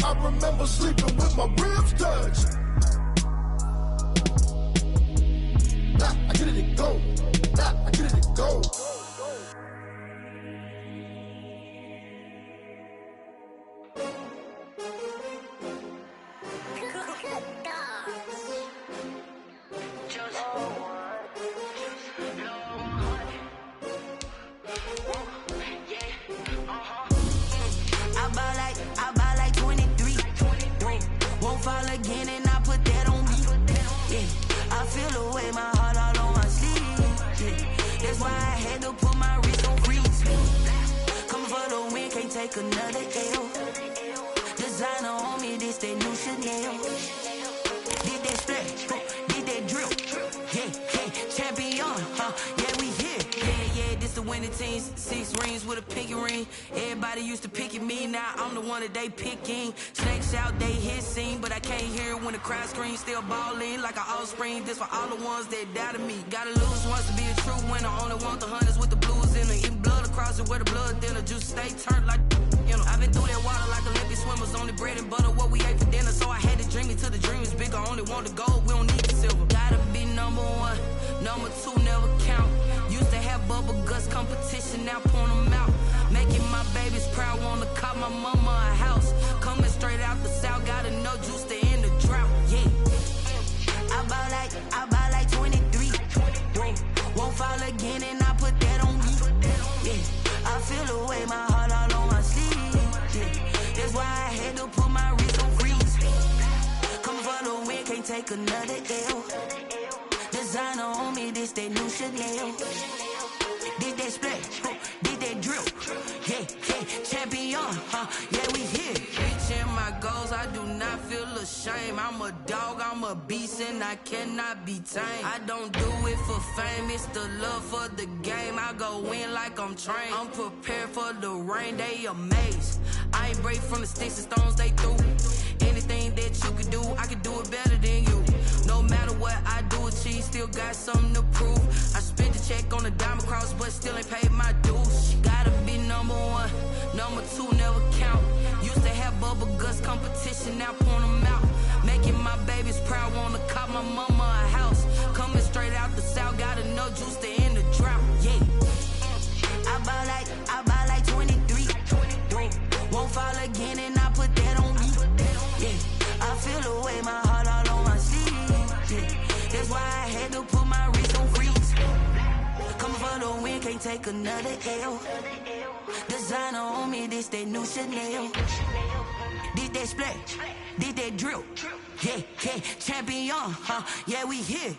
I remember sleeping with my ribs touched. Nah, I get it and go. Nah, I get it and go. I buy like 23. Won't fall again and I put that on me. Yeah, I feel the way, my heart all on my sleeve. Yeah, that's why I had to put my wrist on freeze. Coming for the win, can't take another L. Designer on me, this that new Chanel. Did that splash, did that drill. Yeah, champion, yeah, we here. Yeah, this the winning team. 6 rings with a pinky ring. Everybody used to pick at me, now I'm the one that they picking. Snakes out, they hissing, but I can't hear it when the crowd screams. Still balling like an offspring. This for all the ones that doubted me. Gotta lose once to be a true winner. Only want the hunters with the blues in it. Eating blood across it where the blood thinner. Juice stay turned like, you know. I've been through that water like Olympic swimmers. Only bread and butter, what we ate for dinner. So I had to dream it till the dream is bigger. Only want the gold, we don't need the silver. Gotta be number 1, number 2 never count. Used to have bubble guts competition, now point them out. Making my babies proud, wanna call my mama a house. Coming straight out the south, gotta know Juice to end the drought. Yeah, I buy like 23. Won't fall again and I put that on me. Yeah, I feel the way, my heart all on my sleeve. Yeah, that's why I had to put my wrist on freeze. Coming for the win, can't take another L. Designer on me, this that new Chanel. Did that splash, did that drill. Yeah, champion, yeah, we here. Reaching my goals, I do not feel ashamed. I'm a dog, I'm a beast, and I cannot be tamed. I don't do it for fame, it's the love for the game. I go in like I'm trained. I'm prepared for the rain, they amazed. I ain't break from the sticks and stones they threw. Anything that you could do, I could do it better than you. No matter what I do, achieve, still got something to prove. I spent the check on the diamond cross, but still ain't paid my dues. Gotta be number 1, number 2 never count. Used to have bubble guts competition, now point them out. Making my babies proud, wanna call my mama a house. Coming straight out the south, gotta know Juice to end the drought. Yeah, I buy like 23. Won't fall again and I put that on me. Yeah, I feel the way, my heart all on my sleeve. Yeah, that's why I had to put my wrist on freeze. Coming for the win, can't take another L. Designer on me, this that new Chanel. Did that splash, did that drill. Yeah, champion, yeah, we here.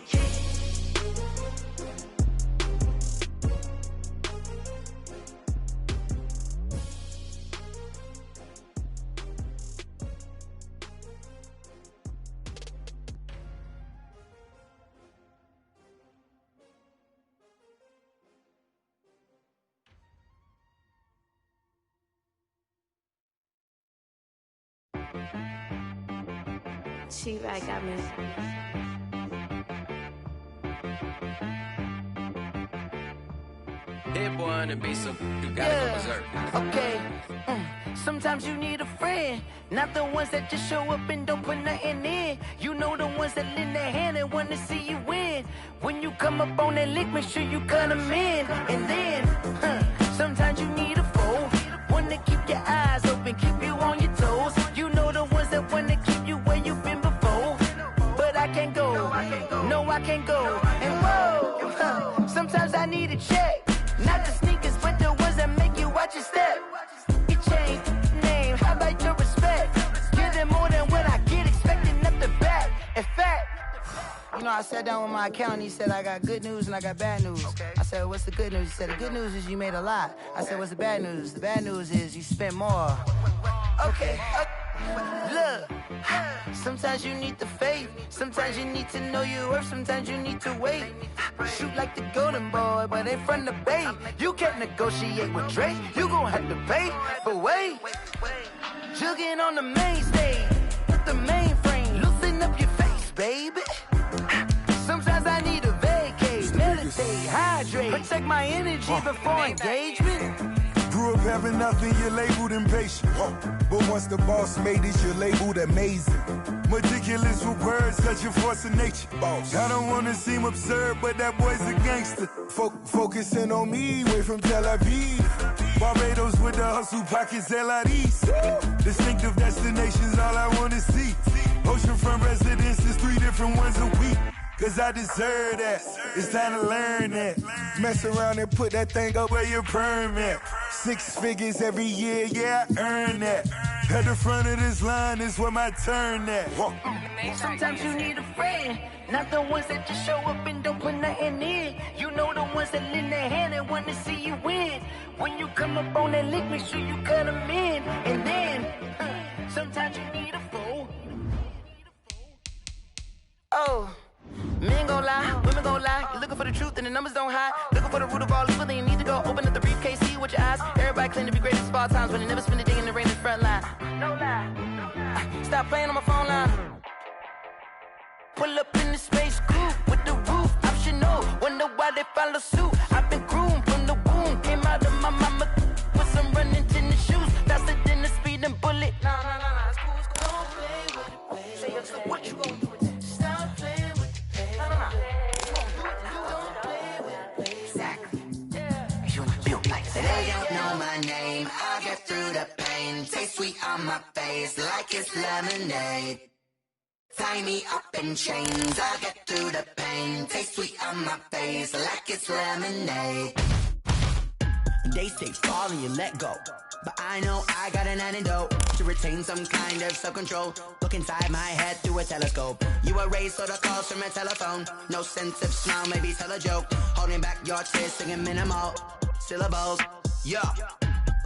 She right got me. Hit boy on the beat, so you gotta go berserk. Okay. Sometimes you need a friend, not the ones that just show up and don't put nothing in. You know the ones that lend their hand and wanna see you win. When you come up on that lick, make sure you cut them in. And then, sometimes you need a foe, one to keep your eyes open, keep you on your toes. You know the ones that wanna keep you where you've been before. But I can't go, no I can't go. And whoa, sometimes I need a check. Not the sneakers, but the ones that make you watch your step. You change name, how about your respect? Give them more than what I get, expecting up the back. In fact, you know, I sat down with my accountant, he said, I got good news and I got bad news. Okay. I said, what's the good news? He said, the good news is you made a lot. I said, what's the bad news? The bad news is you spent more. Okay. Look, sometimes you need the faith, sometimes you need to know your worth, sometimes you need to wait. Shoot like the golden boy, but ain't from the bay. You can't negotiate with Drake, you gon' have to pay. But wait, jugging on the main stage, with the mainframe, loosen up your face, baby. Sometimes I need a vacate, meditate, hydrate, protect my energy before engagement. Grew up having nothing, you're labeled impatient. But once the boss made it, you're labeled amazing. Meticulous with words, such a force of nature. Boss. I don't wanna seem absurd, but that boy's a gangster. Focusing on me, way from Tel Aviv. Barbados with the hustle pockets, LIDs. Distinctive destinations, all I wanna see. Oceanfront residences, 3 different ones a week. Cause I deserve that, it's time to learn that. Mess around and put that thing up where your permit. 6 figures every year, yeah, I earn that. At the front of this line is where my turn at. Sometimes you need a friend, not the ones that just show up and don't put nothing in. You know the ones that lend their hand and want to see you win. When you come up on that lick, make sure you cut them in. And then, sometimes you need a fool. Oh. Men gon' lie, women gon' lie. You're looking for the truth and the numbers don't hide. Looking for the root of all evil, then you need to go open up the briefcase, see with your eyes. Everybody claim to be great at small times, but they never spend a day in the rain in the front line. No lie, no lie. Stop playing on my phone line. Pull up in the space coupe with the roof optional. Wonder why they follow suit. I've been groomed from the womb. Came out of my mama with some running tennis shoes. Faster than the speeding bullet. Nah, it's cool, it's cool. Don't play with it, baby. Say, so what you gon' do with it? Stop playing with it. They don't know my name, I'll get through the pain. Taste sweet on my face like it's lemonade. Tie me up in chains, I'll get through the pain. Taste sweet on my face like it's lemonade. They say fall and you let go, but I know I got an antidote to retain some kind of self-control. Look inside my head through a telescope. You erase all the calls from a telephone. No sense of smile, maybe tell a joke. Holding back your tears, singing minimal syllables. Yeah,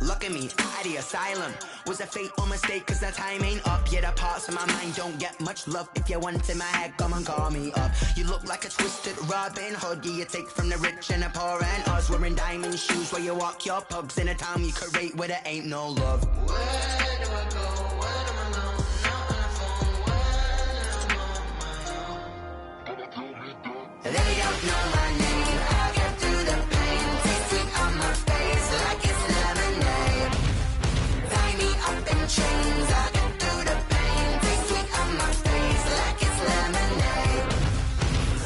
look at me, out of the asylum. Was a fate or mistake, cause the time ain't up. Yeah, the parts of my mind don't get much love. If you want in my head, come and call me up. You look like a twisted Robin Hood. Yeah, you take from the rich and the poor and us. Wearing diamond shoes where you walk your pugs. In a town you create where there ain't no love. Where do I go? Where am I alone? Not on the phone. When I'm on my own. They don't know my name. I'll get through the pain. Taste sweet on my face like it's lemonade. Tie me up in chains. I'll get through the pain. Taste sweet on my face like it's lemonade.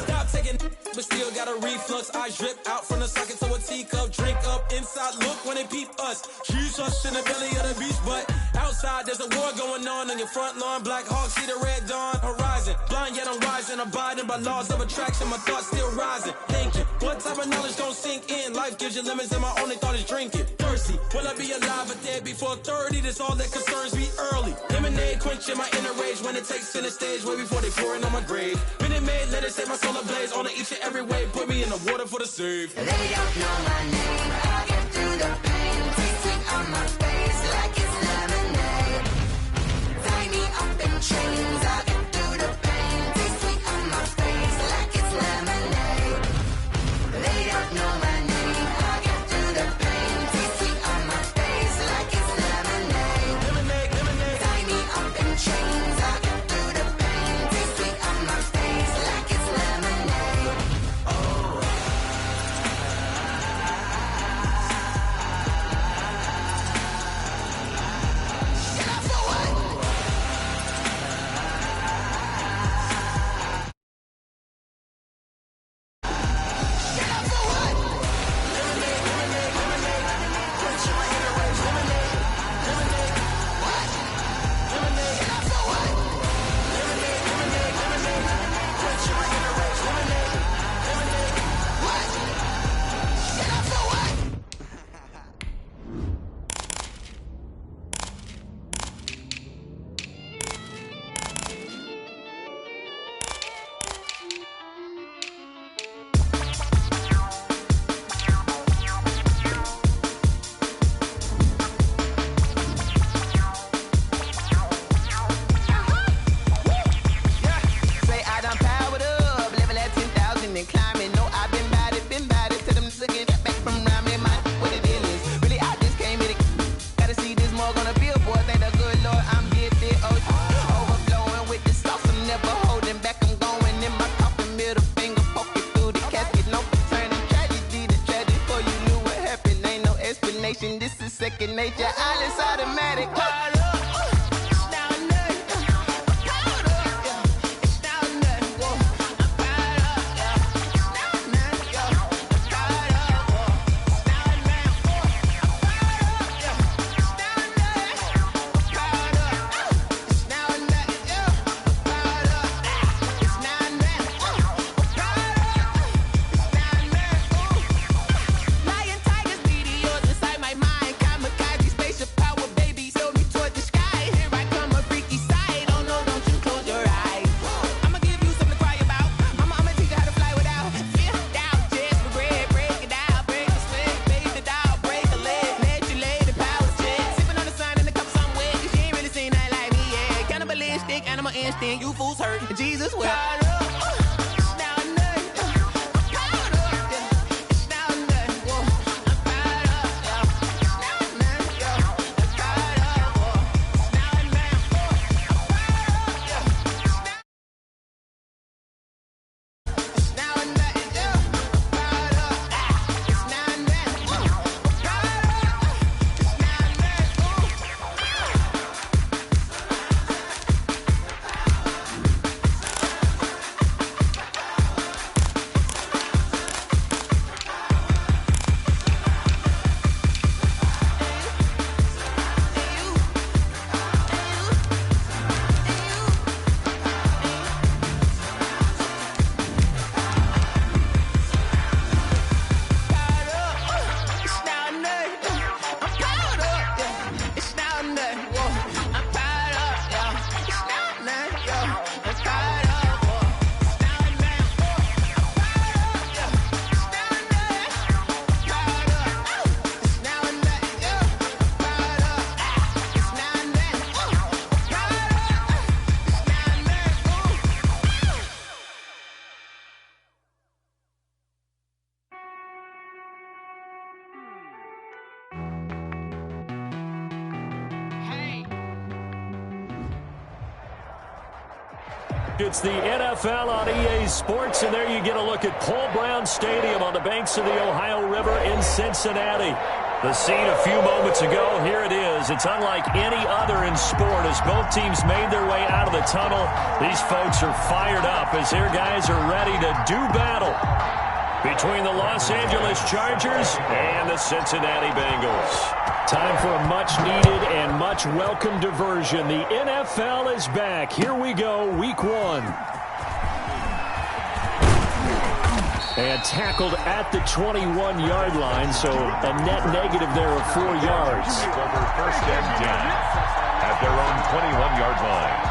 Stop taking but still got a reflux. Eyes drip out from the socket to a teacup. Drink up inside, look when they peep us. Choose us in the belly of the beast, but outside there's a war going on your front lawn. Black Hawk see the red dawn horizon. Blind yet I'm rising, abiding by laws of attraction. My thoughts still rising. Thinking, what type of knowledge don't sink in? Life gives you limits and my only thought is drinking. Thirsty, will I be alive or dead before 30? That's all that concerns me early. Lemonade quenching my inner rage when it takes center stage way before they pour it on my grave. Minute Maid, let it set my soul ablaze on each and every way. Put me in the water for the save. They don't know my name. I'll get through the pain. Taste sweet on my face like it's lemonade. Tie me up in chains. I'll get through the pain. Taste sweet on my face like it's lemonade. They don't know my name. I'll get through the pain. Taste sweet on my face like it's lemonade. Tie me up in chains. I'll get through the pain. Taste sweet on my face like it's lemonade. Oh. make your eyelids automatic. You fools hurt. Jesus will. It's the NFL on EA Sports, and there you get a look at Paul Brown Stadium on the banks of the Ohio River in Cincinnati. The scene a few moments ago, here it is. It's unlike any other in sport as both teams made their way out of the tunnel. These folks are fired up as their guys are ready to do battle between the Los Angeles Chargers and the Cincinnati Bengals. Time for a much-needed and much-welcome diversion. The NFL is back. Here we go, Week 1. And tackled at the 21-yard line, so a net negative there of 4 yards. Over first and 10 at their own 21-yard line.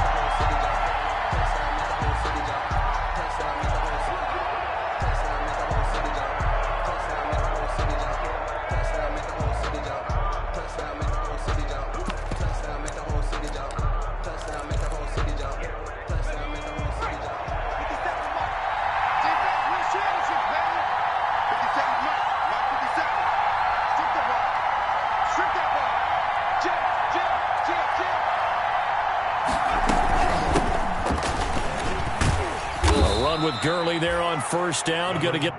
With Gurley there on first down. Going to get...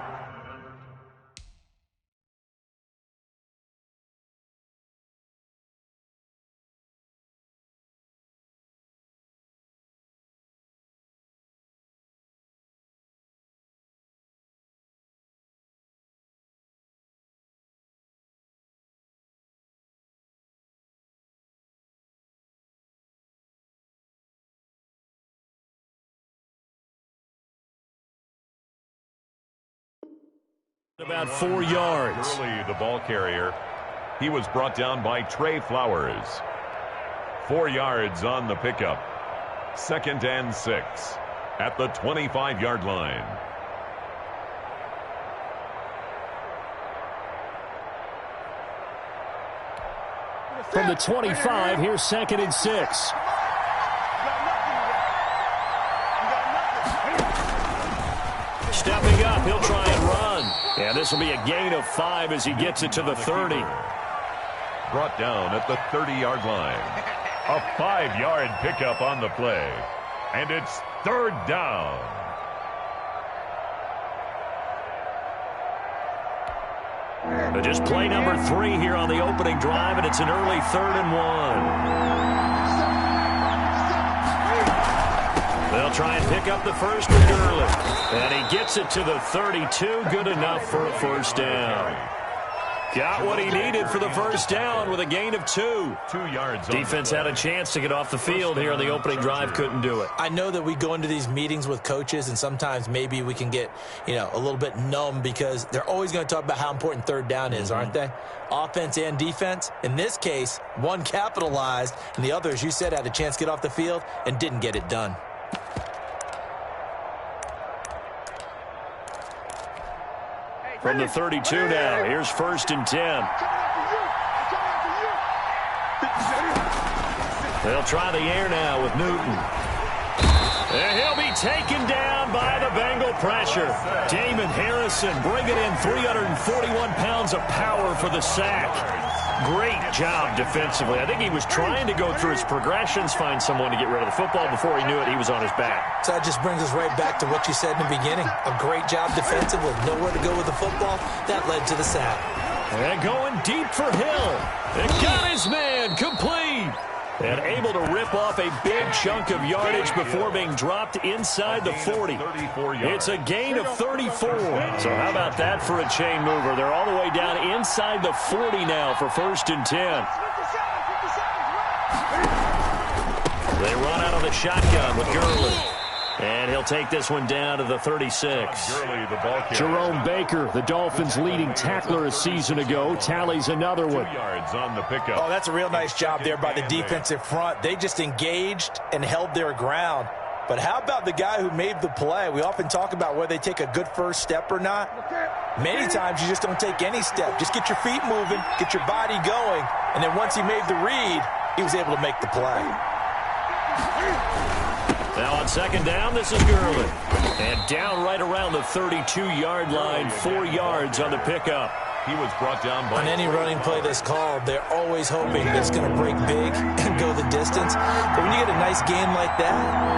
About 4 yards. Early, the ball carrier. He was brought down by Trey Flowers. 4 yards on the pickup. 2nd and 6 at the 25-yard line. From the 25, here's 2nd and 6. Stepping up, he'll try and run. And this will be a gain of 5 as he gets it to the 30. Brought down at the 30-yard line. A 5-yard pickup on the play. And it's 3rd down. But just play number 3 here on the opening drive, and it's an early 3rd and 1. They'll try and pick up the first with Gurley. And he gets it to the 32. Good enough for a first down. Got what he needed for the first down with a gain of 2. 2 yards. Defense had a chance to get off the field here on the opening drive, couldn't do it. I know that we go into these meetings with coaches, and sometimes maybe we can get, a little bit numb because they're always going to talk about how important third down is, aren't they? Offense and defense. In this case, one capitalized, and the other, as you said, had a chance to get off the field and didn't get it done. From the 32 now, here's 1st and 10. They'll try the air now with Newton. And he'll be taken down by the Bengal pressure. Damon Harrison bringing in 341 pounds of power for the sack. Great job defensively. I think he was trying to go through his progressions, find someone to get rid of the football. Before he knew it, he was on his back. So that just brings us right back to what you said in the beginning. A great job defensively. Nowhere to go with the football. That led to the sack. And going deep for Hill. And got his man complete. And able to rip off a big chunk of yardage before being dropped inside the 40. It's a gain of 34. So how about that for a chain mover? They're all the way down inside the 40 now for 1st and 10. They run out of the shotgun with Gurley. And he'll take this one down to the 36. Jerome Baker, the Dolphins' leading tackler a season ago, tallies another one. 2 yards on the pickup. Oh, that's a real nice job there by the defensive front. They just engaged and held their ground. But how about the guy who made the play? We often talk about whether they take a good first step or not. Many times you just don't take any step. Just get your feet moving, get your body going, and then once he made the read, he was able to make the play. Now on 2nd down, this is Gurley. And down right around the 32-yard line, 4 yards on the pickup. He was brought down by... On any running play that's called, they're always hoping that it's going to break big and go the distance. But when you get a nice game like that,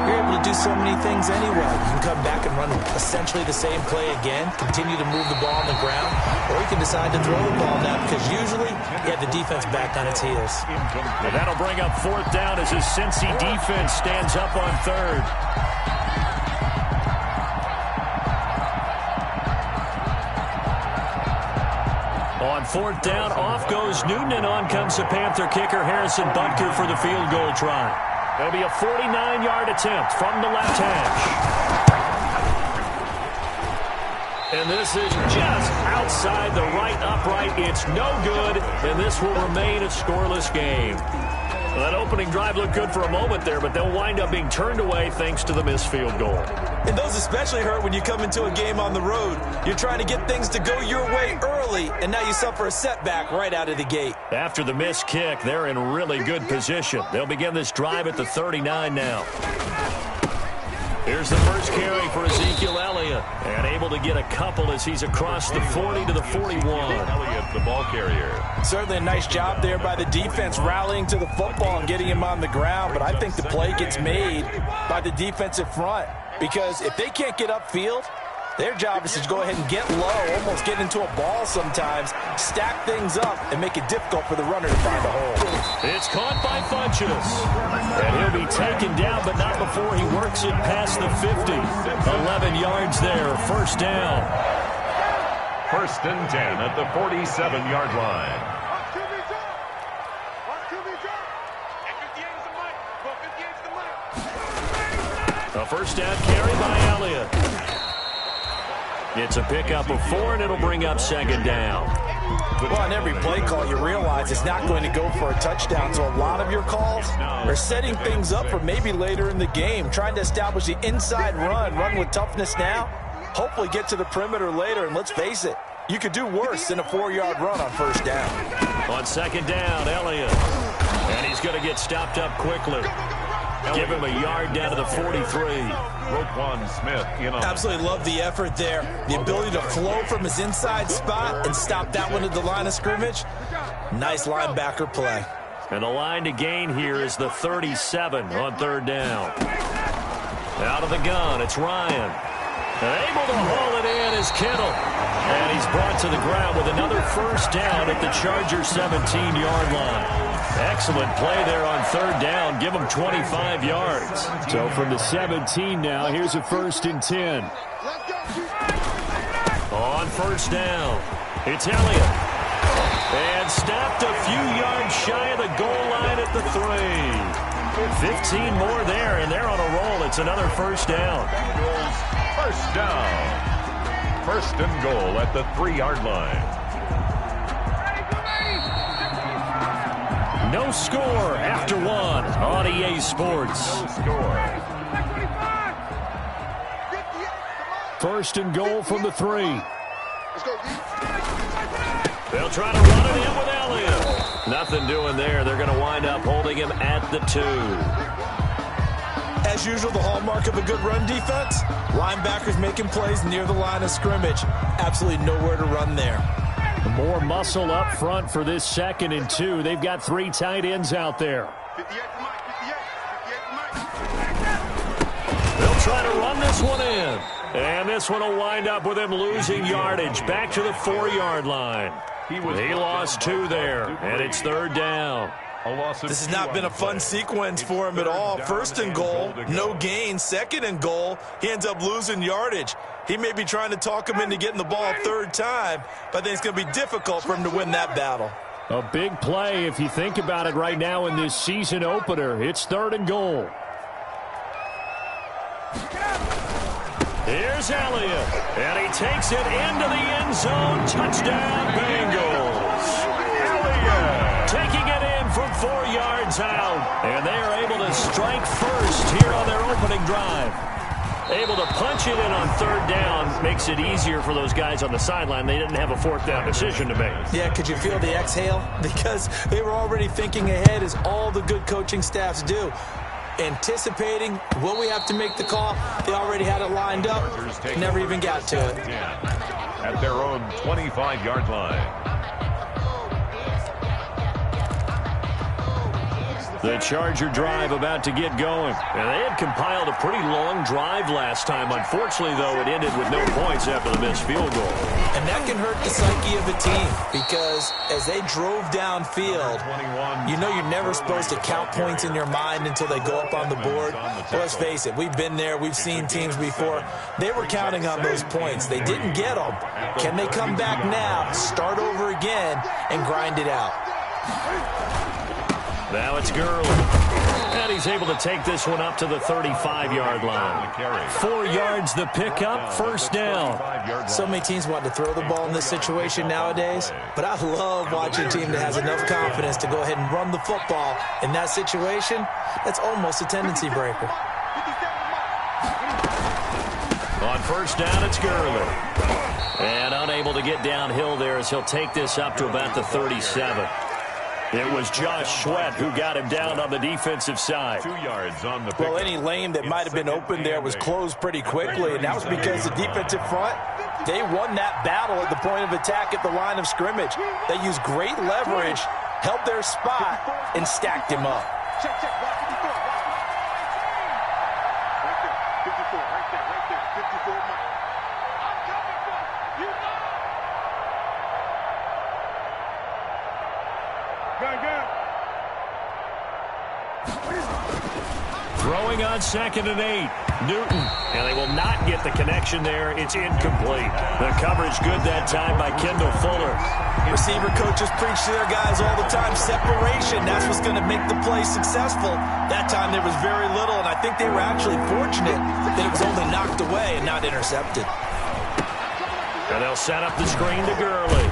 you're able to do so many things anyway. You can come back and run essentially the same play again, continue to move the ball on the ground, or you can decide to throw the ball now because usually you have the defense back on its heels. And that'll bring up 4th down as his Cincy defense stands up on 3rd. On 4th down, off goes Newton, and on comes the Panther kicker, Harrison Butker, for the field goal try. It'll be a 49-yard attempt from the left hash. And this is just outside the right upright. It's no good, and this will remain a scoreless game. Well, that opening drive looked good for a moment there, but they'll wind up being turned away thanks to the missed field goal. And those especially hurt when you come into a game on the road. You're trying to get things to go your way early, and now you suffer a setback right out of the gate. After the missed kick, they're in really good position. They'll begin this drive at the 39 now. Here's the first carry for Ezekiel Elliott. And able to get a couple as he's across the 40 to the 41. Elliott, the ball carrier. Certainly a nice job there by the defense rallying to the football and getting him on the ground. But I think the play gets made by the defensive front. Because if they can't get upfield, their job is to go ahead and get low, almost get into a ball sometimes, stack things up, and make it difficult for the runner to find a hole. It's caught by Funchess. And he'll be taken down, but not before he works it past the 50. 11 yards there, 1st down. 1st and 10 at the 47-yard line. A 1st down carry by Elliott. It's a pickup of 4, and it'll bring up 2nd down. Well, on every play call, you realize it's not going to go for a touchdown, so a lot of your calls are setting things up for maybe later in the game, trying to establish the inside run with toughness now, hopefully get to the perimeter later, and let's face it, you could do worse than a 4-yard run on 1st down. On 2nd down, Elliott. And he's going to get stopped up quickly. Give him a yard down to the 43. Roquan Smith in on. Absolutely love the effort there. The ability to flow from his inside spot and stop that one at the line of scrimmage. Nice linebacker play. And the line to gain here is the 37 on 3rd down. Out of the gun, it's Ryan. Able to haul it in is Kittle. And he's brought to the ground with another first down at the Chargers' 17-yard line. Excellent play there on third down. Give him 25 yards. So from the 17 now, here's a 1st and 10. On first down, it's Elliott. And stopped a few yards shy of the goal line at the 3. 15 more there, and they're on a roll. It's another first down. First down. 1st and goal at the 3-yard line. No score after 1 on EA Sports. No score. 1st and goal from the 3. They'll try to run it in with Elliott. Nothing doing there. They're going to wind up holding him at the 2. As usual, the hallmark of a good run defense, linebackers making plays near the line of scrimmage. Absolutely nowhere to run there. More muscle up front for this 2nd and 2. They've got 3 tight ends out there. They'll try to run this one in. And this one will wind up with him losing yardage. Back to the 4-yard line. He lost 2 there, and it's 3rd down. This has not been a fun sequence for him at all. 1st and goal, no gain. 2nd and goal, he ends up losing yardage. He may be trying to talk him into getting the ball a 3rd time, but I think it's going to be difficult for him to win that battle. A big play if you think about it right now in this season opener. It's 3rd and goal. Here's Elliott, and he takes it into the end zone. Touchdown, Bengals. Elliott taking it in from 4 yards out, and they are able to strike first here on their opening drive. Able to punch it in on 3rd down makes it easier for those guys on the sideline. They didn't have a 4th down decision to make. Yeah, could you feel the exhale? Because they were already thinking ahead, as all the good coaching staffs do. Anticipating, will we have to make the call? They already had it lined up, never even got to it. At their own 25-yard line. The Charger drive about to get going. And they had compiled a pretty long drive last time. Unfortunately, though, it ended with no points after the missed field goal. And that can hurt the psyche of a team, because as they drove downfield, you know you're never supposed to count points in your mind until they go up on the board. Well, let's face it, we've been there. We've seen teams before. They were counting on those points. They didn't get them. Can they come back now, start over again, and grind it out? Now it's Gurley. And he's able to take this one up to the 35-yard line. 4 yards the pickup, 1st down. So many teams want to throw the ball in this situation nowadays, but I love watching a team that has enough confidence to go ahead and run the football. In that situation, that's almost a tendency breaker. On 1st down, it's Gurley. And unable to get downhill there as he'll take this up to about the 37. It was Josh Sweat who got him down on the defensive side. 2 yards on the Well, any lane that might have been open there was closed pretty quickly, and that was because the defensive front, they won that battle at the point of attack at the line of scrimmage. They used great leverage, held their spot, and stacked him up. Check, block 54. Right there, 54, right there, 54. I'm coming for you. Go. Throwing on 2nd and 8. Newton. And they will not get the connection there. It's incomplete. The coverage good that time by Kendall Fuller. Receiver coaches preach to their guys all the time. Separation, that's what's going to make the play successful. That time there was very little, and I think they were actually fortunate that it was only knocked away and not intercepted. And they'll set up the screen to Gurley.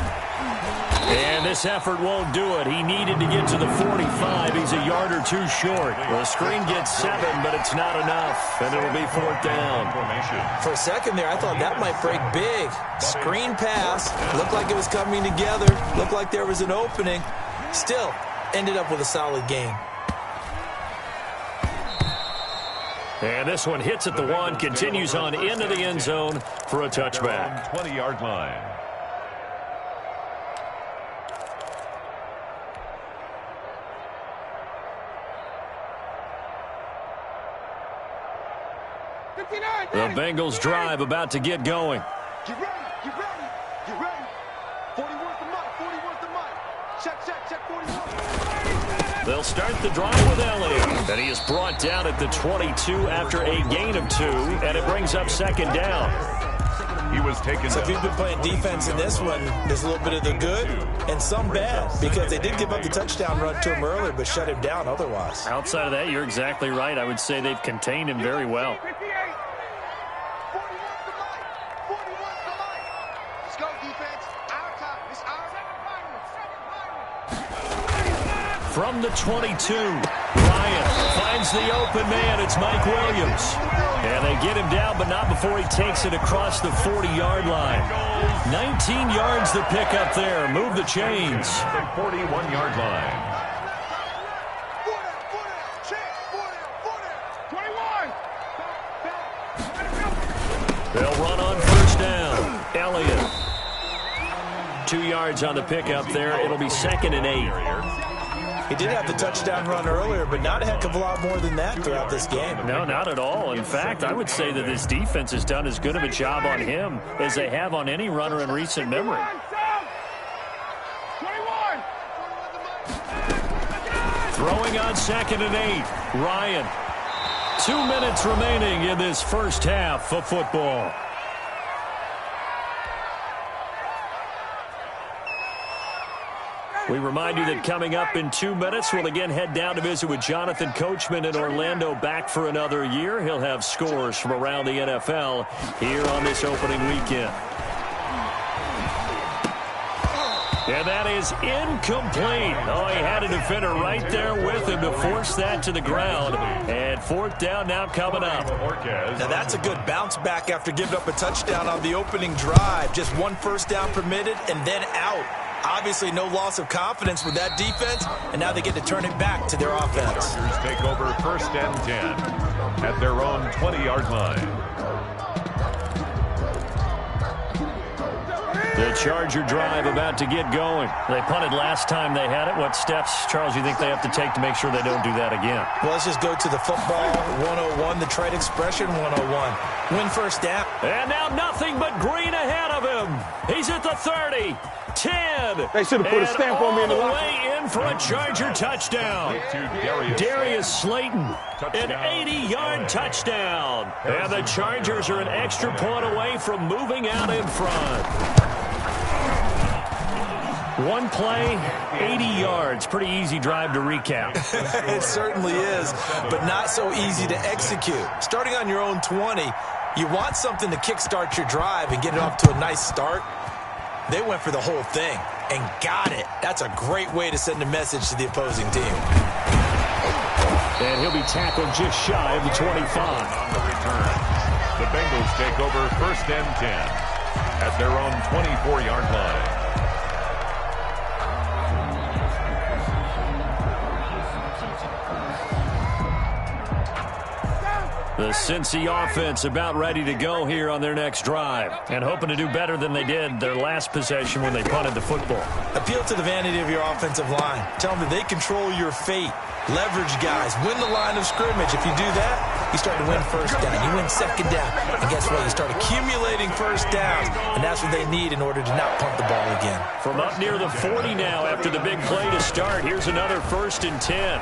And this effort won't do it. He needed to get to the 45. He's a yard or 2 short. The screen gets 7, but it's not enough. And it'll be 4th down. For a second there, I thought that might break big. Screen pass. Looked like it was coming together. Looked like there was an opening. Still, ended up with a solid gain. And this one hits at the 1, continues on into the end zone for a touchback. 20-yard line. The Bengals drive about to get going. Get ready, get ready, get ready. 40 worth the mic, 40 worth the mic. Check 41. They'll start the drive with Elliott. And he is brought down at the 22 after a gain of 2, and it brings up second down. He was taken So down. if you've been playing defense in this one, there's a little bit of the good and some bad, because they did give up the touchdown run to him earlier, but shut him down otherwise. Outside of that, you're exactly right. I would say they've contained him very well. 40 worth the mic, 40 worth the mic. Let's go, defense. Our time. It's our From the 22, Ryan finds the open man. It's Mike Williams. And they get him down, but not before he takes it across the 40-yard line. 19 yards to pick up there. Move the chains. The 41-yard line. 21. They'll run on first down. Elliott. 2 yards on the pickup there. It'll be 2nd and 8. He did have the touchdown run earlier, but not a heck of a lot more than that throughout this game. No, not at all. In fact, I would say that this defense has done as good of a job on him as they have on any runner in recent memory. 21. Throwing on 2nd and 8. Ryan. 2 minutes remaining in this first half of football. We remind you that coming up in 2 minutes, we'll again head down to visit with Jonathan Coachman in Orlando, back for another year. He'll have scores from around the NFL here on this opening weekend. And that is incomplete. Oh, he had a defender right there with him to force that to the ground. And 4th down now coming up. Now that's a good bounce back after giving up a touchdown on the opening drive. Just 1 first down permitted and then out. Obviously no loss of confidence with that defense, and now they get to turn it back to their offense. Chargers take over 1st and 10 at their own 20-yard line. The Charger drive about to get going. They punted last time they had it. What steps, Charles, you think they have to take to make sure they don't do that again? Well, let's just go to the football 101, the trade expression 101. Win first down. And now nothing but green ahead of him. He's at the 30, 10. They should have put a stamp on me in the locker. Way in for a Charger touchdown. Darius Slayton, an 80-yard touchdown. And the Chargers are an extra point away from moving out in front. 1 play, 80 yards. Pretty easy drive to recap. It certainly is, but not so easy to execute. Starting on your own 20, you want something to kickstart your drive and get it off to a nice start. They went for the whole thing and got it. That's a great way to send a message to the opposing team. And he'll be tackled just shy of the 25. On the return, the Bengals take over 1st and 10 at their own 24-yard line. The Cincy offense about ready to go here on their next drive, and hoping to do better than they did their last possession when they punted the football. Appeal to the vanity of your offensive line. Tell them that they control your fate. Leverage guys. Win the line of scrimmage. If you do that, you start to win first down. You win 2nd down. And guess what? You start accumulating first downs, and that's what they need in order to not punt the ball again. From up near the 40 now after the big play to start, here's another 1st and 10.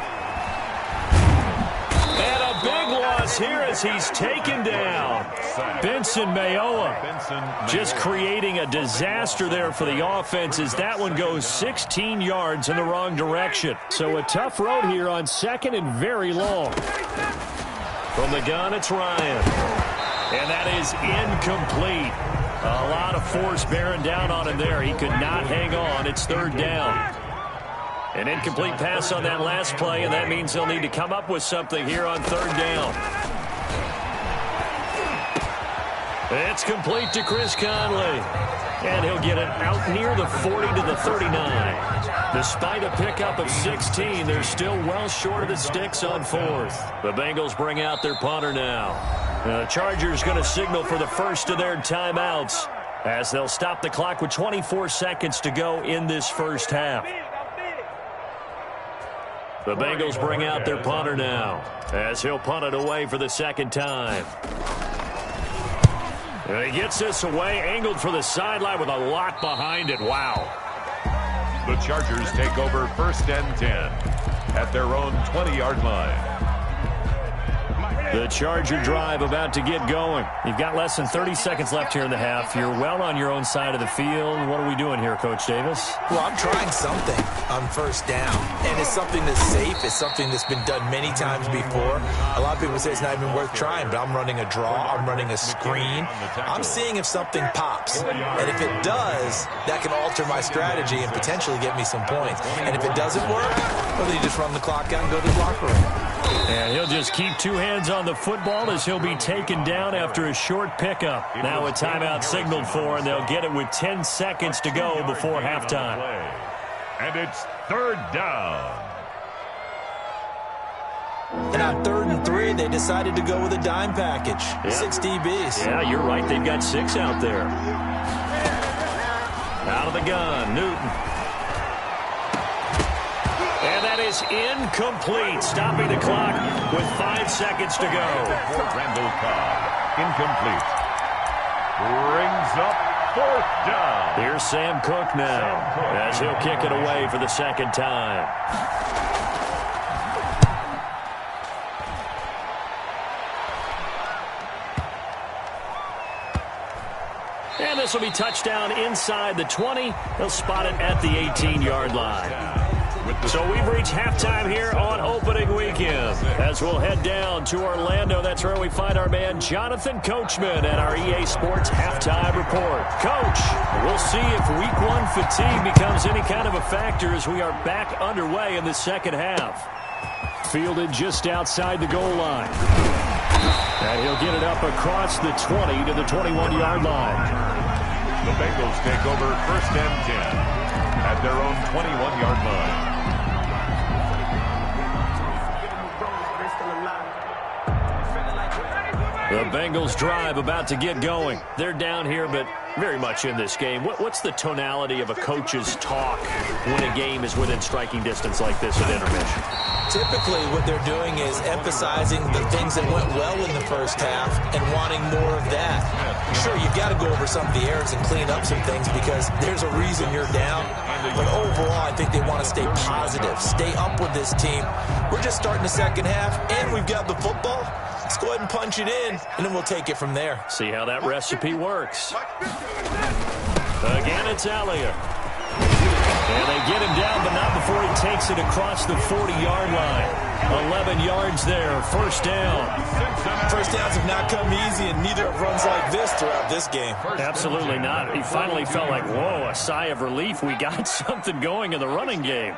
And a big loss here as he's taken down. Benson Mayowa just creating a disaster there for the offense as that one goes 16 yards in the wrong direction. So a tough road here on 2nd and very long. From the gun, it's Ryan. And that is incomplete. A lot of force bearing down on him there. He could not hang on. It's 3rd down. An incomplete pass on that last play, and that means they'll need to come up with something here on 3rd down. It's complete to Chris Conley. And he'll get it out near the 40 to the 39. Despite a pickup of 16, they're still well short of the sticks on 4th. The Bengals bring out their punter now. The Chargers going to signal for the first of their timeouts as they'll stop the clock with 24 seconds to go in this first half. The Bengals bring out their punter now, as he'll punt it away for the second time. And he gets this away, angled for the sideline with a lot behind it. Wow. The Chargers take over 1st and 10 at their own 20-yard line. The Charger drive about to get going. You've got less than 30 seconds left here in the half. You're well on your own side of the field. What are we doing here, Coach Davis? Well, I'm trying something on first down, and it's something that's safe. It's something that's been done many times before. A lot of people say it's not even worth trying, but I'm running a draw. I'm running a screen. I'm seeing if something pops, and if it does, that can alter my strategy and potentially get me some points. And if it doesn't work, well, then you just run the clock out and go to the locker room. And he'll just keep two hands on the football as he'll be taken down after a short pickup. Now a timeout signaled for, and they'll get it with 10 seconds to go before halftime. And it's 3rd down. And on 3rd and 3, they decided to go with a dime package. Yeah. 6 DBs. Yeah, you're right. They've got 6 out there. Out of the gun, Newton. And that is incomplete, stopping the clock with 5 seconds to go. Randall Cobb, incomplete. Brings up 4th down. Here's Sam Cook now, as he'll kick it away for the second time. And this will be touchdown inside the 20. They'll spot it at the 18-yard line. So we've reached halftime here on opening weekend. As we'll head down to Orlando, that's where we find our man Jonathan Coachman at our EA Sports Halftime Report. Coach, we'll see if Week 1 fatigue becomes any kind of a factor as we are back underway in the second half. Fielded just outside the goal line. And he'll get it up across the 20 to the 21-yard line. The Bengals take over 1st and 10 at their own 21-yard line. The Bengals drive about to get going. They're down here, but very much in this game. What's the tonality of a coach's talk when a game is within striking distance like this at intermission? Typically, what they're doing is emphasizing the things that went well in the first half and wanting more of that. Sure, you've got to go over some of the errors and clean up some things because there's a reason you're down. But overall, I think they want to stay positive, stay up with this team. We're just starting the second half, and we've got the football. Let's go ahead and punch it in, and then we'll take it from there. See how that recipe works. Again, it's Elliott. And they get him down, but not before he takes it across the 40-yard line. 11 yards there, first down. First downs have not come easy, and neither have runs like this throughout this game. Absolutely not. He finally felt like, whoa, a sigh of relief. We got something going in the running game.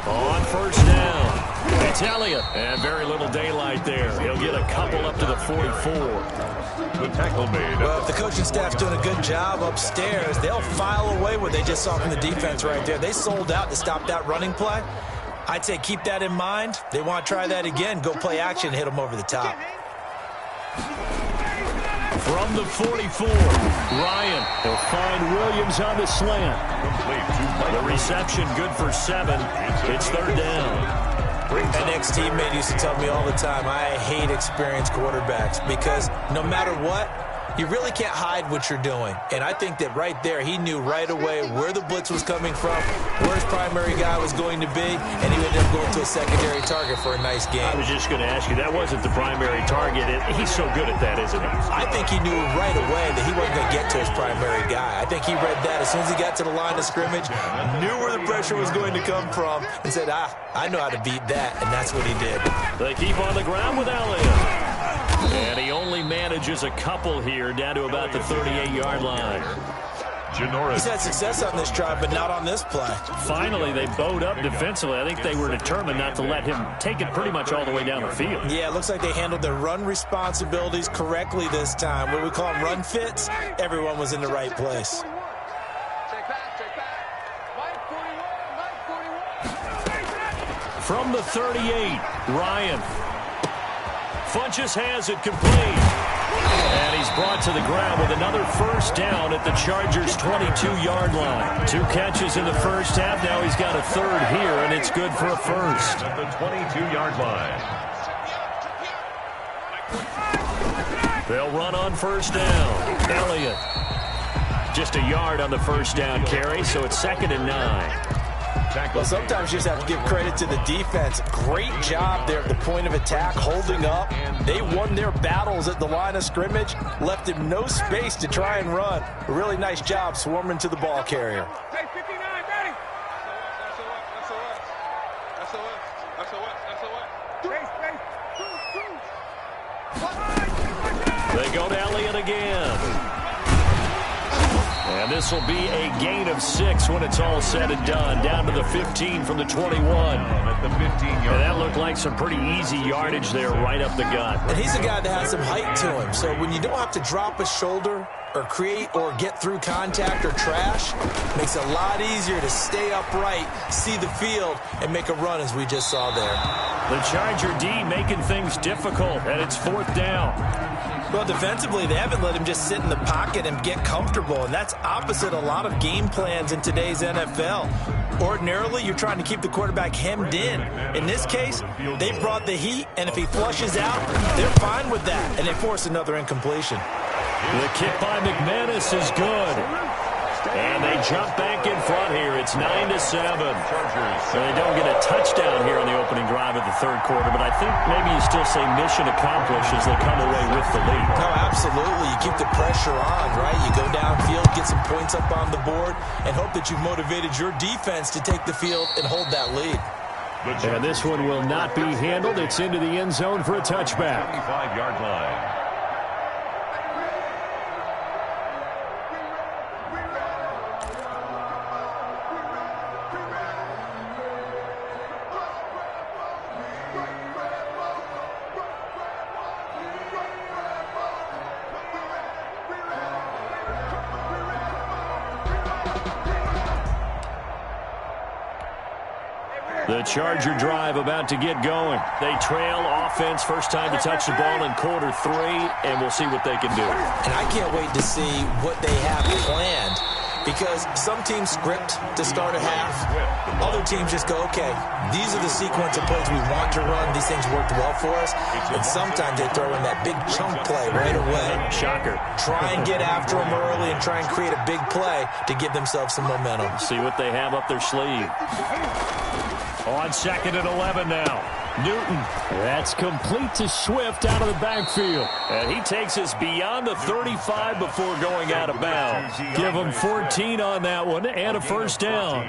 On first down, it's Elliott. And very little daylight there. He'll get a couple up to the 44. The tackle made. Well, if the coaching staff's doing a good job upstairs, they'll file away what they just saw from the defense right there. They sold out to stop that running play. I'd say keep that in mind. They want to try that again. Go play action and hit them over the top. From the 44, Ryan will find Williams on the slant. The reception good for 7. It's third down. An ex-teammate used to tell me all the time, I hate experienced quarterbacks because no matter what, you really can't hide what you're doing. And I think that right there, he knew right away where the blitz was coming from, where his primary guy was going to be, and he ended up going to a secondary target for a nice game. I was just going to ask you, that wasn't the primary target. He's so good at that, isn't he? I think he knew right away that he wasn't going to get to his primary guy. I think he read that as soon as he got to the line of scrimmage, knew where the pressure was going to come from, and said, I know how to beat that, and that's what he did. They keep on the ground with Elliott. And he only manages a couple here down to about the 38-yard line. He's had success on this drive, but not on this play. Finally, they bowed up defensively. I think they were determined not to let him take it pretty much all the way down the field. Yeah, it looks like they handled their run responsibilities correctly this time. What we call them run fits, everyone was in the right place. From the 38, Ryan. Funches has it complete. And he's brought to the ground with another first down at the Chargers' 22-yard line. 2 catches in the first half. Now he's got a third here, and it's good for a first. At the 22-yard line. They'll run on first down. Elliott. Just a yard on the first down carry, so it's 2nd and 9. Well, sometimes you just have to give credit to the defense. Great job there at the point of attack, holding up. They won their battles at the line of scrimmage, left him no space to try and run. A really nice job swarming to the ball carrier. They go to Elliott again. And this will be a gain of 6 when it's all said and done. Down to the 15 from the 21. At the 15-yard And that looked like some pretty easy yardage there right up the gut. And he's a guy that has some height to him. So when you don't have to drop a shoulder or create or get through contact or trash, it makes it a lot easier to stay upright, see the field, and make a run as we just saw there. The Charger D making things difficult, and it's 4th down. Well, defensively, they haven't let him just sit in the pocket and get comfortable, and that's opposite a lot of game plans in today's NFL. Ordinarily, you're trying to keep the quarterback hemmed in. In this case, they brought the heat, and if he flushes out, they're fine with that, and they force another incompletion. The kick by McManus is good. And they jump back in front here. It's 9-7. So they don't get a touchdown here on the opening drive of the third quarter, but I think maybe you still say mission accomplished as they come away with the lead. No, absolutely. You keep the pressure on, right? You go downfield, get some points up on the board, and hope that you've motivated your defense to take the field and hold that lead. And this one will not be handled. It's into the end zone for a touchback. 25-yard line. The Charger drive about to get going. They trail offense, first time to touch the ball in quarter 3, and we'll see what they can do. And I can't wait to see what they have planned, because some teams script to start a half. Other teams just go, okay, these are the sequence of plays we want to run. These things worked well for us. And sometimes they throw in that big chunk play right away. Shocker. Try and get after them early and try and create a big play to give themselves some momentum. See what they have up their sleeve. On 2nd and 11 now. Newton. That's complete to Swift out of the backfield. And he takes us beyond the 35 before going out of bounds. Give him 14 on that one and a first down.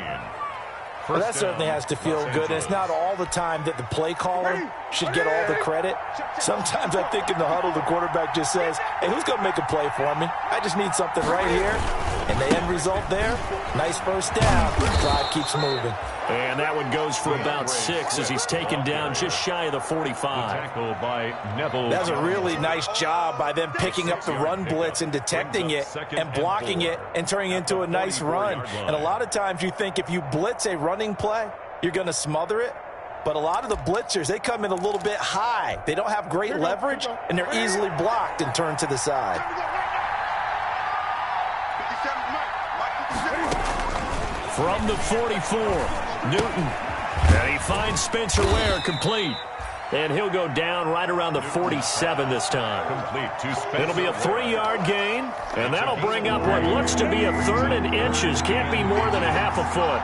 Well, that certainly has to feel good. And it's not all the time that the play caller should get all the credit. Sometimes I think in the huddle, the quarterback just says, hey, who's going to make a play for me? I just need something right here. And the end result there, nice first down. Drive keeps moving. And that one goes for about 6 as he's taken down just shy of the 45. Tackled by Neville. That's a really nice job by them picking up the run blitz and detecting it and blocking it and turning it into a nice run. And a lot of times you think if you blitz a running play, you're going to smother it. But a lot of the blitzers, they come in a little bit high. They don't have great leverage, and they're easily blocked and turned to the side. From the 44, Newton. And he finds Spencer Ware complete. And he'll go down right around the 47 this time. Complete to Spencer. It'll be a 3-yard gain, and that'll bring up what looks to be a 3rd and inches. Can't be more than a half a foot.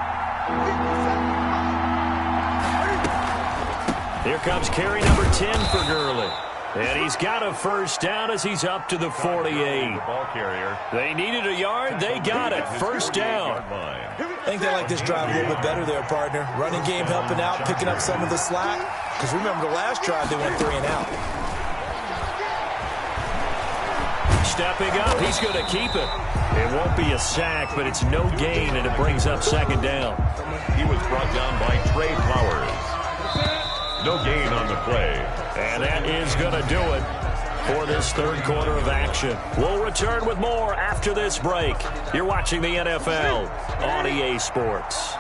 Here comes carry number 10 for Gurley. And he's got a first down as he's up to the 48. Ball carrier. They needed a yard. They got it. First down. I think they like this drive a little bit better there, partner. Running game helping out, picking up some of the slack. Because remember the last drive, they went 3 and out. Stepping up, he's going to keep it. It won't be a sack, but it's no gain, and it brings up 2nd down. He was brought down by Trey Flowers. No gain on the play. And that is going to do it for this third quarter of action. We'll return with more after this break. You're watching the NFL on EA Sports.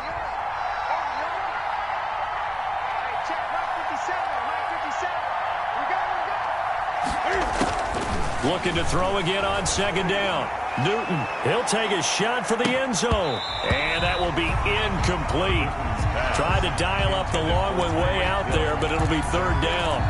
Looking to throw again on second down. Newton, he'll take a shot for the end zone. And that will be incomplete. Tried to dial up the long one way out there, but it'll be third down.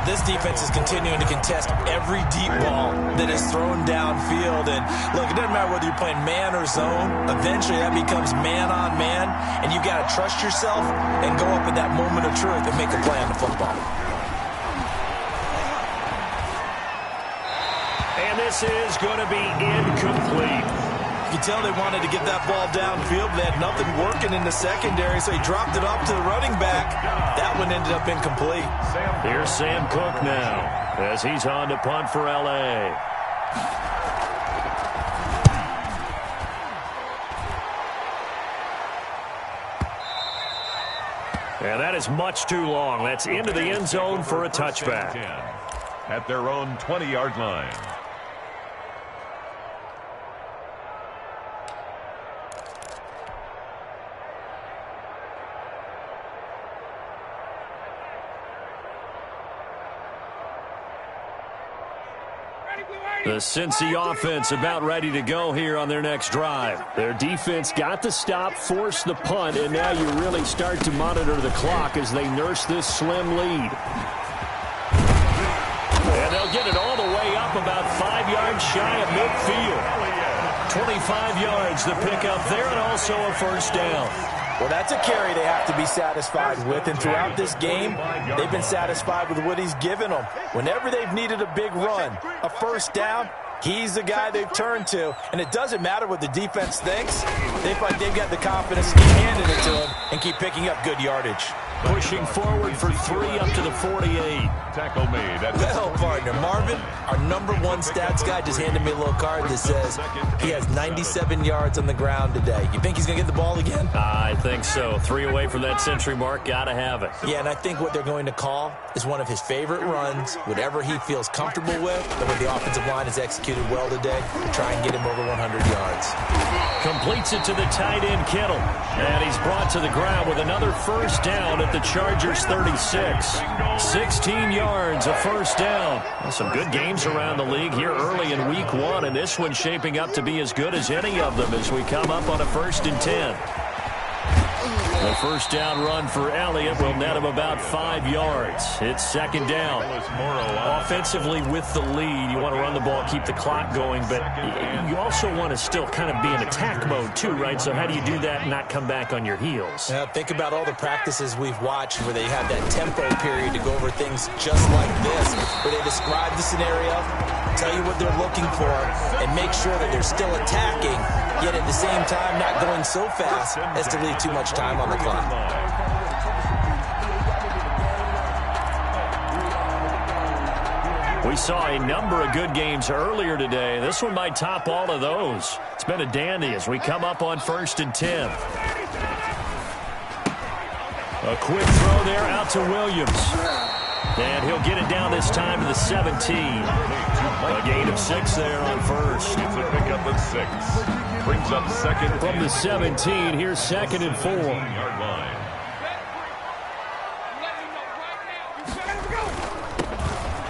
This defense is continuing to contest every deep ball that is thrown downfield. And look, it doesn't matter whether you're playing man or zone. Eventually that becomes man on man, and you've got to trust yourself and go up at that moment of truth and make a play on the football. And this is going to be incomplete. You can tell they wanted to get that ball downfield. They had nothing working in the secondary, so he dropped it off to the running back. That one ended up incomplete. Here's Sam Cook now as he's on to punt for L.A. And that is much too long. That's into the end zone for a touchback. At their own 20-yard line. The Cincy offense about ready to go here on their next drive. Their defense got the stop, forced the punt, and now you really start to monitor the clock as they nurse this slim lead. And they'll get it all the way up about 5 yards shy of midfield. 25 yards the pickup there, and also a first down. Well, that's a carry they have to be satisfied with, and throughout this game, they've been satisfied with what he's given them. Whenever they've needed a big run, a first down, he's the guy they've turned to, and it doesn't matter what the defense thinks. They've got the confidence to keep handing it to him and keep picking up good yardage. Pushing forward for 3 up to the 48. Tackle made. Well, partner, Marvin, our #1 stats guy, just handed me a little card that says he has 97 yards on the ground today. You think he's going to get the ball again? I think so. 3 away from that century mark. Got to have it. Yeah, and I think what they're going to call is one of his favorite runs, whatever he feels comfortable with, and what the offensive line has executed well today, try and get him over 100 yards. Completes it to the tight end, Kittle. And he's brought to the ground with another first down at the Chargers 36. 16 yards, a first down. Well, some good games around the league here early in week 1, and this one's shaping up to be as good as any of them as we come up on a 1st and 10. The first down run for Elliott will net him about 5 yards. It's second down. Offensively with the lead, you want to run the ball, keep the clock going, but you also want to still kind of be in attack mode too, right? So how do you do that and not come back on your heels? Think about all the practices we've watched where they have that tempo period to go over things just like this, where they describe the scenario, tell you what they're looking for, and make sure that they're still attacking, yet at the same time not going so fast as to leave too much time on the clock. We saw a number of good games earlier today. This one might top all of those. It's been a dandy as we come up on 1st and 10. A quick throw there out to Williams. And he'll get it down this time to the 17. A gain of 6 there on first. It's a pickup of 6. Brings up second. From the 17, here's 2nd and 4. Yard line.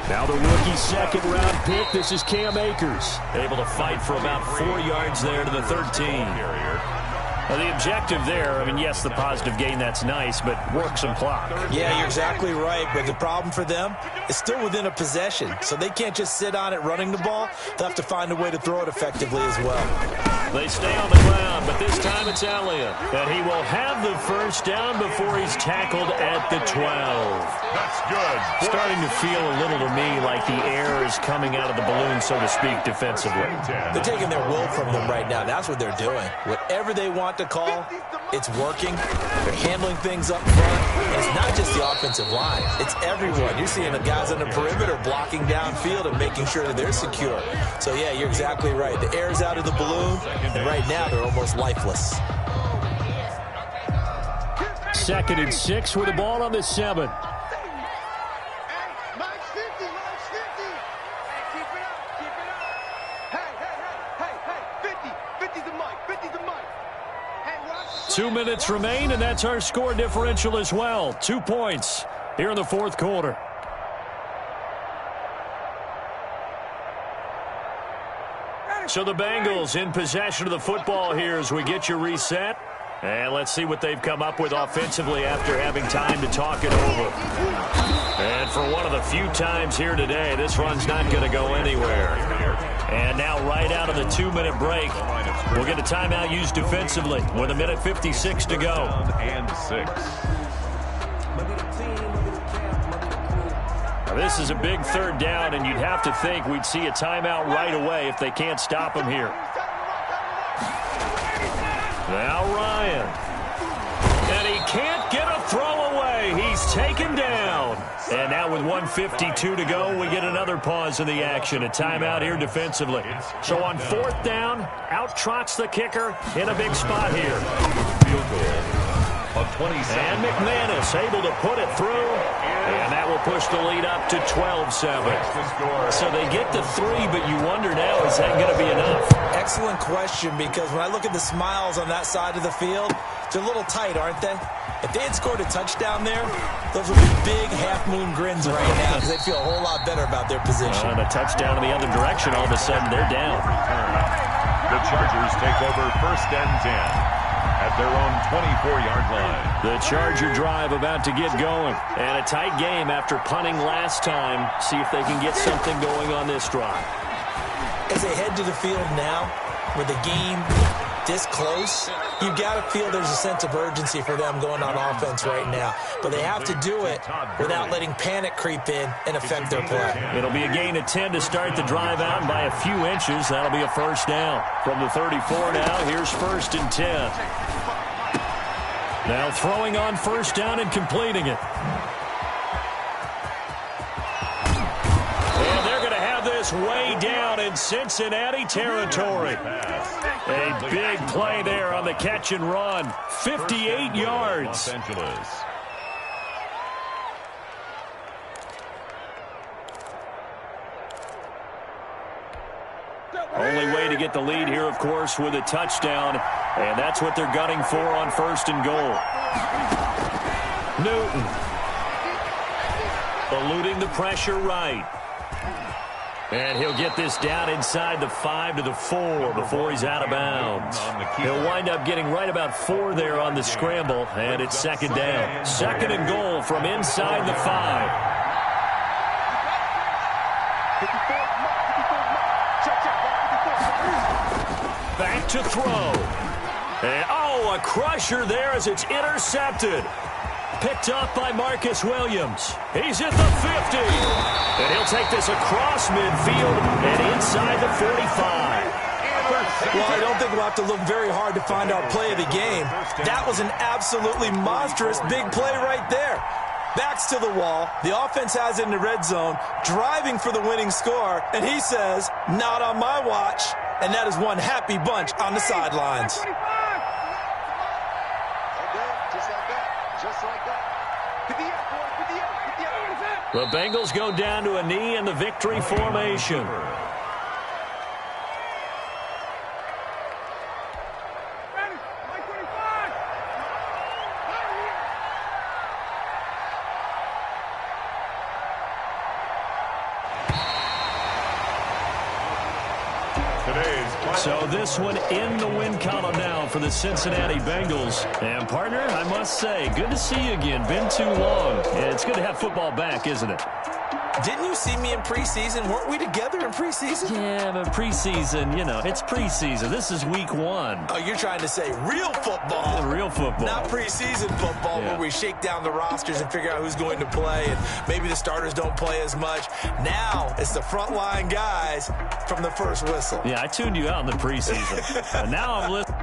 Now the rookie second-round pick. This is Cam Akers. Able to fight for about 4 yards there to the 13. Well, the objective there, I mean, yes, the positive gain, that's nice, but work some clock. Yeah, you're exactly right, but the problem for them is still within a possession, so they can't just sit on it running the ball. They'll have to find a way to throw it effectively as well. They stay on the ground, but this time it's Elliott. And he will have the first down before he's tackled at the 12. That's good. Starting to feel a little to me like the air is coming out of the balloon, so to speak, defensively. They're taking their will from them right now. That's what they're doing. Whatever they want to call, it's working. They're handling things up front. And it's not just the offensive line. It's everyone. You're seeing the guys on the perimeter blocking downfield and making sure that they're secure. So, yeah, you're exactly right. The air's out of the balloon, and right now they're almost lifeless. 2nd and 6 with the ball on the 7. Mike's 50, Mike's 50. Hey, keep it up, keep it up. Hey, 50's the mic, 50's the mic. Hey, watch. 2 minutes remain, and that's our score differential as well. 2 points here in the 4th quarter. So the Bengals in possession of the football here as we get you reset. And let's see what they've come up with offensively after having time to talk it over. And for one of the few times here today, this run's not going to go anywhere. And now right out of the 2-minute break, we'll get a timeout used defensively with 1:56 to go. And 6. Now this is a big 3rd down, and you'd have to think we'd see a timeout right away if they can't stop him here. Now Ryan. And he can't get a throw away. He's taken down. And now with 1:52 to go, we get another pause in the action. A timeout here defensively. So on 4th down, out trots the kicker in a big spot here. Field goal of 27. And McManus able to put it through. And that will push the lead up to 12-7. So they get to 3, but you wonder now, is that going to be enough? Excellent question, because when I look at the smiles on that side of the field, they're a little tight, aren't they? If they had scored a touchdown there, those would be big half-moon grins right now because they feel a whole lot better about their position. And a touchdown in the other direction, all of a sudden they're down. The Chargers take over 1st and 10. At their own 24-yard line. The Charger drive about to get going. And a tight game after punting last time. See if they can get something going on this drive. As they head to the field now, with the game this close, you've got to feel there's a sense of urgency for them going on offense right now. But they have to do it without letting panic creep in and affect their play. It'll be a gain of 10 to start the drive out, and by a few inches, that'll be a 1st down. From the 34 now, here's 1st and 10. Now throwing on 1st down and completing it. And they're going to have this way down in Cincinnati territory. A big play there on the catch and run. 58 yards. Los Angeles. Only way to get the lead here, of course, with a touchdown. And that's what they're gunning for on 1st and goal. Newton. Eluding the pressure right. And he'll get this down inside the 5 to the 4 before he's out of bounds. He'll wind up getting right about 4 there on the scramble, and it's 2nd down. 2nd and goal from inside the 5. Back to throw. And, a crusher there as it's intercepted. Picked up by Marcus Williams. He's at the 50. And he'll take this across midfield and inside the 45. Well, I don't think we'll have to look very hard to find our play of the game. That was an absolutely monstrous big play right there. Backs to the wall. The offense has it in the red zone, driving for the winning score. And he says, not on my watch. And that is one happy bunch on the sidelines. The Bengals go down to a knee in the victory formation. So this one in the win column now for the Cincinnati Bengals. And, partner, I must say, good to see you again. Been too long. And it's good to have football back, isn't it? Didn't you see me in preseason? Weren't we together in preseason? Yeah, but preseason, it's preseason. This is week 1. Oh, you're trying to say real football. Yeah, real football. Not preseason football where we shake down the rosters and figure out who's going to play, and maybe the starters don't play as much. Now it's the frontline guys from the first whistle. Yeah, I tuned you out in the preseason. And now I'm listening.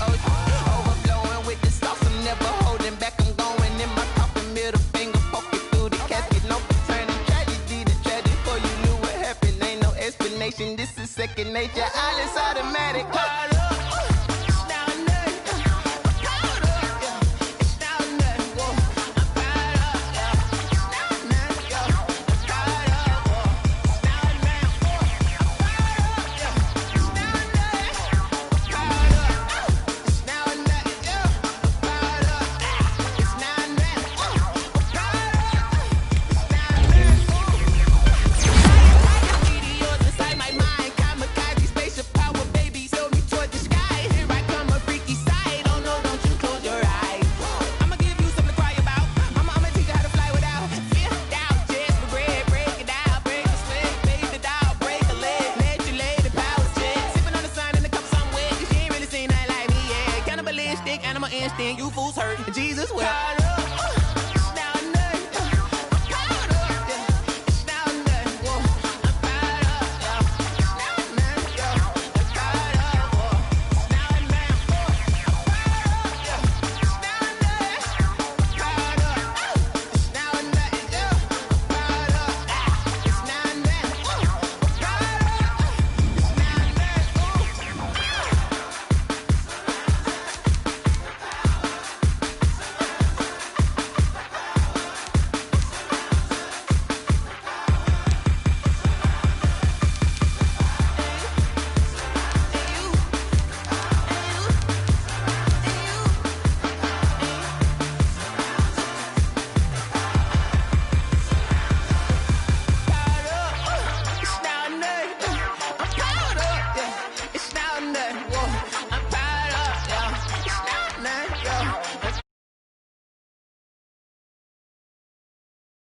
Overflowing with the sauce, I'm never instinct, this is second nature. All is automatic. Animal instinct, you fools hurt. Jesus will.